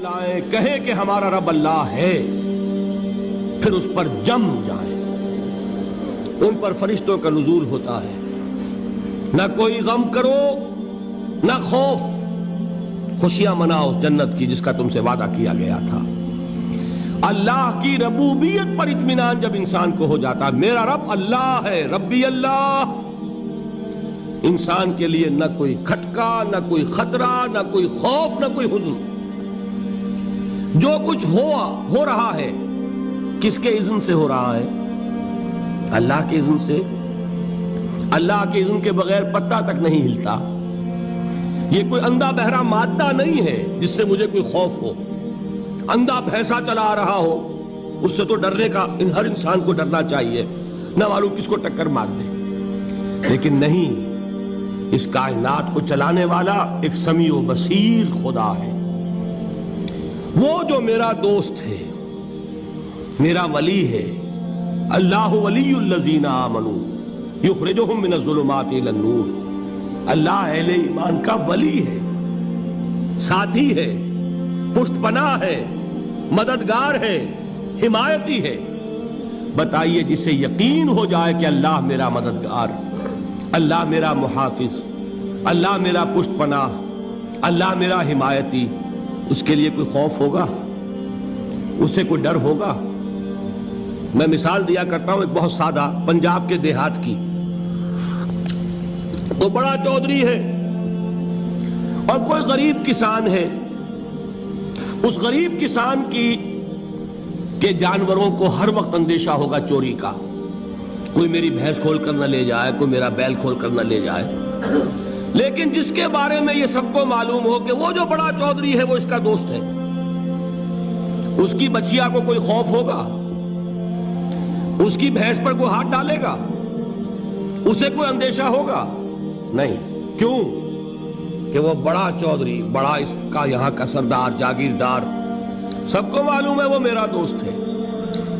لائیں کہیں کہ ہمارا رب اللہ ہے، پھر اس پر جم جائیں۔ ان پر فرشتوں کا نزول ہوتا ہے، نہ کوئی غم کرو نہ خوف، خوشیاں مناؤ جنت کی جس کا تم سے وعدہ کیا گیا تھا۔ اللہ کی ربوبیت پر اطمینان جب انسان کو ہو جاتا، میرا رب اللہ ہے، ربی اللہ، انسان کے لیے نہ کوئی کھٹکا، نہ کوئی خطرہ، نہ کوئی خوف، نہ کوئی حزن۔ جو کچھ ہو رہا ہے کس کے اذن سے ہو رہا ہے؟ اللہ کے اذن سے۔ اللہ کے اذن کے بغیر پتا تک نہیں ہلتا۔ یہ کوئی اندھا بہرا مادہ نہیں ہے جس سے مجھے کوئی خوف ہو۔ اندھا بھینسا چلا آ رہا ہو اس سے تو ڈرنے کا ہر انسان کو ڈرنا چاہیے، نہ معلوم کس کو ٹکر مار دے۔ لیکن نہیں، اس کائنات کو چلانے والا ایک سمیع و بصیر خدا ہے۔ وہ جو میرا دوست ہے، میرا ولی ہے۔ اللہ ولی الذین آمنوا یخرجہم من الظلمات الی النور۔ اللہ اہل ایمان کا ولی ہے، ساتھی ہے، پشت پناہ ہے، مددگار ہے، حمایتی ہے۔ بتائیے جسے یقین ہو جائے کہ اللہ میرا مددگار، اللہ میرا محافظ، اللہ میرا پشت پناہ، اللہ میرا حمایتی، اس کے لیے کوئی خوف ہوگا؟ اس سے کوئی ڈر ہوگا؟ میں مثال دیا کرتا ہوں ایک بہت سادہ پنجاب کے دیہات کی۔ وہ بڑا چودھری ہے اور کوئی غریب کسان ہے۔ اس غریب کسان کے جانوروں کو ہر وقت اندیشہ ہوگا چوری کا، کوئی میری بھینس کھول کر نہ لے جائے، کوئی میرا بیل کھول کر نہ لے جائے۔ لیکن جس کے بارے میں یہ سب کو معلوم ہو کہ وہ جو بڑا چودھری ہے وہ اس کا دوست ہے، اس کی بچیا کو کوئی خوف ہوگا؟ اس کی بھینس پر کوئی ہاتھ ڈالے گا؟ اسے کوئی اندیشہ ہوگا؟ نہیں۔ کیوں؟ کہ وہ بڑا چودھری، بڑا اس کا یہاں کا سردار، جاگیردار، سب کو معلوم ہے وہ میرا دوست ہے،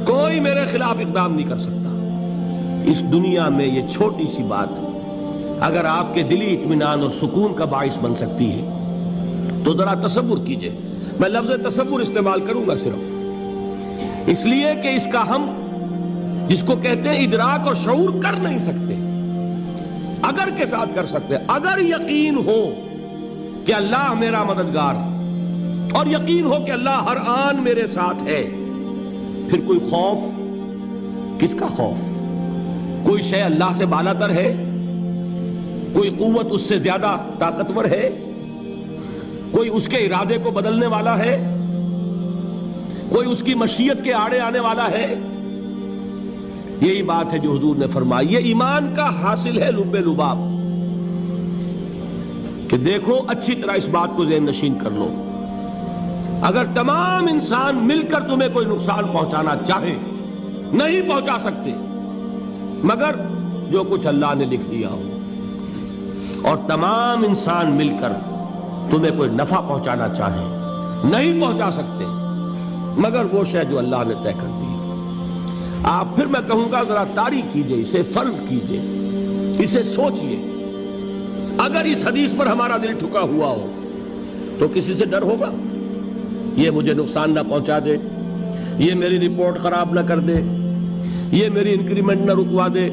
کوئی میرے خلاف اقدام نہیں کر سکتا۔ اس دنیا میں یہ چھوٹی سی بات اگر آپ کے دلی اطمینان اور سکون کا باعث بن سکتی ہے تو ذرا تصور کیجئے۔ میں لفظ تصور استعمال کروں گا صرف اس لیے کہ اس کا ہم جس کو کہتے ہیں ادراک اور شعور کر نہیں سکتے، اگر کے ساتھ کر سکتے۔ اگر یقین ہو کہ اللہ میرا مددگار اور یقین ہو کہ اللہ ہر آن میرے ساتھ ہے، پھر کوئی خوف؟ کس کا خوف؟ کوئی شے اللہ سے بالا تر ہے؟ کوئی قوت اس سے زیادہ طاقتور ہے؟ کوئی اس کے ارادے کو بدلنے والا ہے؟ کوئی اس کی مشیت کے آڑے آنے والا ہے؟ یہی بات ہے جو حضور نے فرمائی۔ یہ ایمان کا حاصل ہے لب لباب، کہ دیکھو اچھی طرح اس بات کو ذہن نشین کر لو۔ اگر تمام انسان مل کر تمہیں کوئی نقصان پہنچانا چاہے، نہیں پہنچا سکتے مگر جو کچھ اللہ نے لکھ دیا ہو، اور تمام انسان مل کر تمہیں کوئی نفع پہنچانا چاہے، نہیں پہنچا سکتے مگر وہ شے جو اللہ نے طے کر دی۔ آپ پھر میں کہوں گا ذرا طاری کیجئے، اسے فرض کیجئے، اسے سوچئے۔ اگر اس حدیث پر ہمارا دل ٹھکا ہوا ہو تو کسی سے ڈر ہوگا؟ یہ مجھے نقصان نہ پہنچا دے، یہ میری رپورٹ خراب نہ کر دے، یہ میری انکریمنٹ نہ رکوا دے،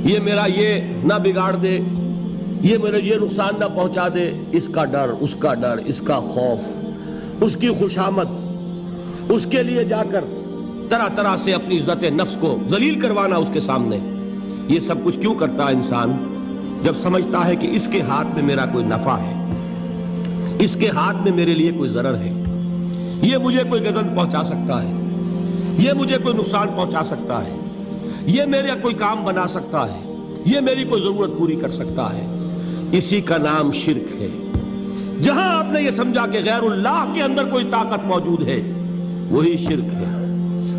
یہ میرا یہ نہ بگاڑ دے، یہ میرے یہ نقصان نہ پہنچا دے۔ اس کا ڈر، اس کا ڈر، اس کا خوف، اس کی خوشامد، اس کے لیے جا کر طرح طرح سے اپنی عزت نفس کو ذلیل کروانا اس کے سامنے۔ یہ سب کچھ کیوں کرتا ہے انسان؟ جب سمجھتا ہے کہ اس کے ہاتھ میں میرا کوئی نفع ہے، اس کے ہاتھ میں میرے لیے کوئی ضرر ہے، یہ مجھے کوئی غضب پہنچا سکتا ہے، یہ مجھے کوئی نقصان پہنچا سکتا ہے، یہ میرا کوئی کام بنا سکتا ہے، یہ میری کوئی ضرورت پوری کر سکتا ہے۔ اسی کا نام شرک ہے۔ جہاں آپ نے یہ سمجھا کہ غیر اللہ کے اندر کوئی طاقت موجود ہے، وہی شرک ہے۔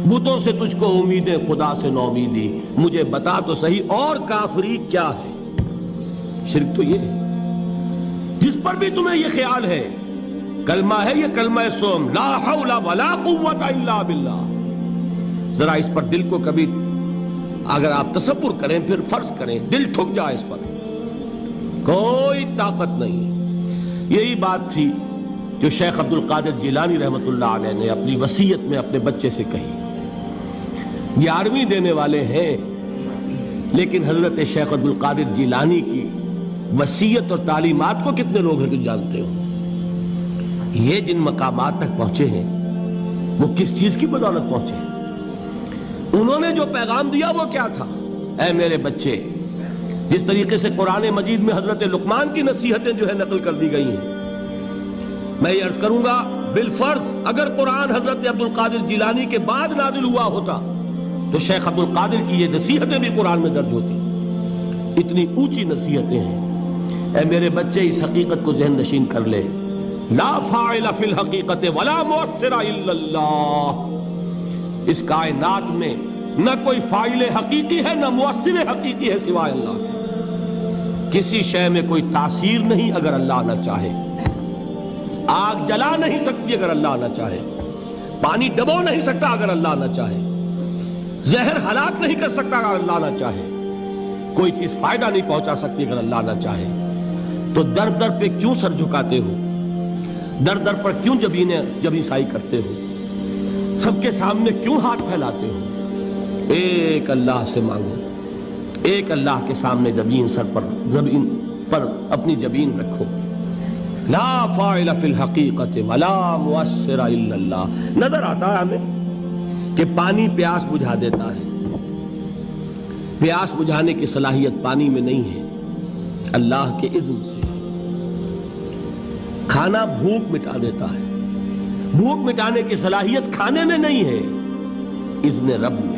بتوں سے تجھ کو امیدیں، خدا سے نومیدی، مجھے بتا تو صحیح اور کافری کیا ہے؟ شرک تو یہ ہے۔ جس پر بھی تمہیں یہ خیال ہے، کلمہ ہے یہ کلمہ سوم، لا حول ولا قوت الا باللہ، ذرا اس پر دل کو کبھی اگر آپ تصور کریں، پھر فرض کریں، دل ٹھک جائے اس پر، کوئی طاقت نہیں۔ یہی بات تھی جو شیخ عبد القادر جیلانی رحمۃ اللہ علیہ نے اپنی وصیت میں اپنے بچے سے کہی. 11ویں دینے والے ہیں، لیکن حضرت شیخ عبد القادر جیلانی کی وصیت اور تعلیمات کو کتنے لوگ ہیں کہ جانتے ہو؟ یہ جن مقامات تک پہنچے ہیں وہ کس چیز کی بدولت پہنچے ہیں؟ انہوں نے جو پیغام دیا وہ کیا تھا؟ اے میرے بچے، جس طریقے سے قرآن مجید میں حضرت لقمان کی نصیحتیں جو ہے نقل کر دی گئی ہیں، میں یہ عرض کروں گا بالفرض اگر قرآن حضرت عبد القادر جیلانی کے بعد نازل ہوا ہوتا تو شیخ عبد القادر کی یہ نصیحتیں بھی قرآن میں درج ہوتی. اتنی اونچی نصیحتیں ہیں. اے میرے بچے، اس حقیقت کو ذہن نشین کر لے، لا فاعل فی الحقیقت ولا مؤثر الا اللہ. اس کائنات میں نہ کوئی فاعل حقیقی ہے نہ مؤثر حقیقی ہے سوائے اللہ کے. کسی شے میں کوئی تاثیر نہیں اگر اللہ نہ چاہے. آگ جلا نہیں سکتی اگر اللہ نہ چاہے. پانی ڈبو نہیں سکتا اگر اللہ نہ چاہے. زہر ہلاک نہیں کر سکتا اگر اللہ نہ چاہے. کوئی چیز فائدہ نہیں پہنچا سکتی اگر اللہ نہ چاہے. تو در در پہ کیوں سر جھکاتے ہو؟ در در پر کیوں جبیں سائی کرتے ہو؟ سب کے سامنے کیوں ہاتھ پھیلاتے ہو؟ ایک اللہ سے مانگو. ایک اللہ کے سامنے زمین پر اپنی جبین رکھو. لا فاعل فی الحقیقت ولا مؤثر الا اللہ. نظر آتا ہے ہمیں کہ پانی پیاس بجھا دیتا ہے. پیاس بجھانے کی صلاحیت پانی میں نہیں ہے، اللہ کے اذن سے. کھانا بھوک مٹا دیتا ہے، بھوک مٹانے کی صلاحیت کھانے میں نہیں ہے، اذن رب میں.